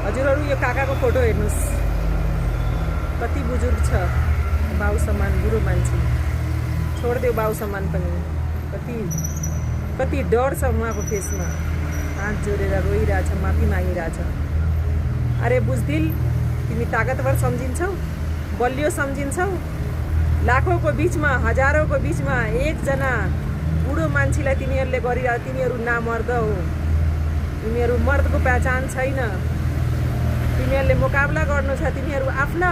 हजुरहरू यो काकाको फोटो हेर्नुहोस्, कति बुजुर्ग छ, बाउ समान बुढो मान्छे। छोडिदेऊ बाउ समान पनि। कति कति डर छ उहाँको फेसमा। हात जोडेर रोइरहेछ, माफी मागिरहेछ। अरे बुझदिल, तिमी ताकतवर सम्झिन्छौ, बलियो सम्झिन्छौ। लाखौँको बिचमा, हजारौँको बिचमा एकजना बुढो मान्छेलाई तिमीहरूले गरिरह। तिमीहरू नामर्द हो, तिमीहरू मर्दको पहिचान छैन। तिमीहरूले मुकाबला गर्नु छ, तिमीहरू आफ्ना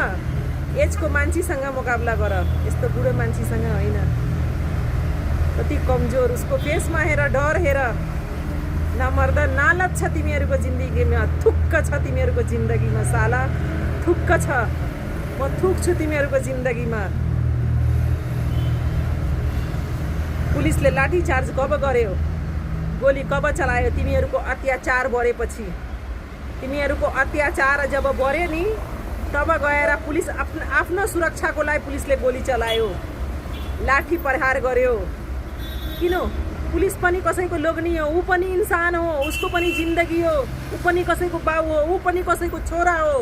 एजको मान्छेसँग मुकाबला गर, यस्तो बुढो मान्छेसँग होइन। कति कमजोर, उसको फेसमा हेर, डर हेर। नामर्द, नालत छ तिमीहरूको जिन्दगीमा, थुक्क छ तिमीहरूको जिन्दगीमा साला, थुक्क छ। म थुक्छु तिमीहरूको जिन्दगीमा। पुलिसले लाठीचार्ज कब गर्यो, गोली कब चलायो? तिमीहरूको अत्याचार बढेपछि, तिमीहरूको अत्याचार जब बढ्यो नि, तब गएर पुलिस आफ्नो सुरक्षाको लागि पुलिसले गोली चलायो, लाठी प्रहार गर्यो। किन? पुलिस पनि कसैको लोग्नी हो, ऊ पनि इन्सान हो, उसको पनि जिन्दगी हो, ऊ पनि कसैको बाउ हो, ऊ पनि कसैको छोरा हो।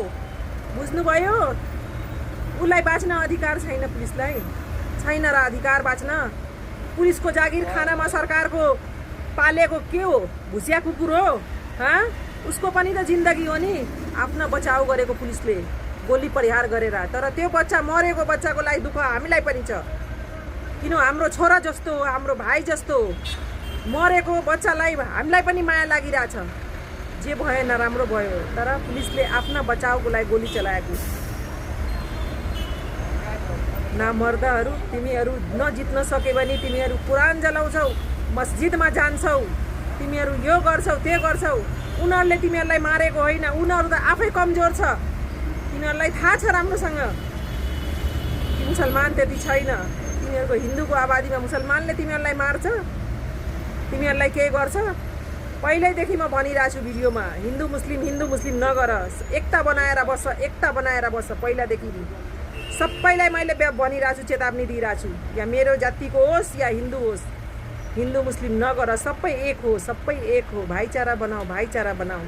बुझ्नुभयो? उसलाई बाँच्न अधिकार छैन, पुलिसलाई छैन र अधिकार बाँच्न। पुलिसको जागिर खानामा सरकारको पालेको के हो? भुसिया कुकुर हो? हाँ, उसको पनि त जिन्दगी हो नि। आफ्नो बचाउ गरेको पुलिसले गोली प्रहार गरेर, तर त्यो बच्चा, मरेको बच्चाको लागि दुःख हामीलाई पनि छ। किन? हाम्रो छोरा जस्तो हो, हाम्रो भाइ जस्तो हो। मरेको बच्चालाई हामीलाई पनि माया लागिरहेछ। जे भयो नराम्रो भयो, तर पुलिसले आफ्ना बचाउको लागि गोली चलाएको। नामर्दहरू, तिमीहरू नजित्न सक्यो भने तिमीहरू कुरान जलाउँछौ, मस्जिदमा जान्छौ, तिमीहरू यो गर्छौ, त्यो गर्छौ। उनीहरूले तिमीहरूलाई मारेको होइन, उनीहरू त आफै कमजोर छ। तिमीहरूलाई थाहा छ राम्रोसँग कि मुसलमान त्यति छैन। तिमीहरूको हिन्दूको आबादीमा मुसलमानले तिमीहरूलाई मार्छ, तिमीहरूलाई के गर्छ। पहिल्यैदेखि म भनिरहेको छु भिडियोमा, हिन्दू मुस्लिम नगर, एकता बनाएर बस, एकता बनाएर बस। पहिलादेखि सबैलाई मैले भनिरहेको छु, चेतावनी दिइरहेको छु, या मेरो जातिको होस् या हिन्दू होस्, हिन्दू मुस्लिम नगर, सबै एक हो, सबै एक हो। भाइचारा बनाऊ, भाइचारा बनाऊ।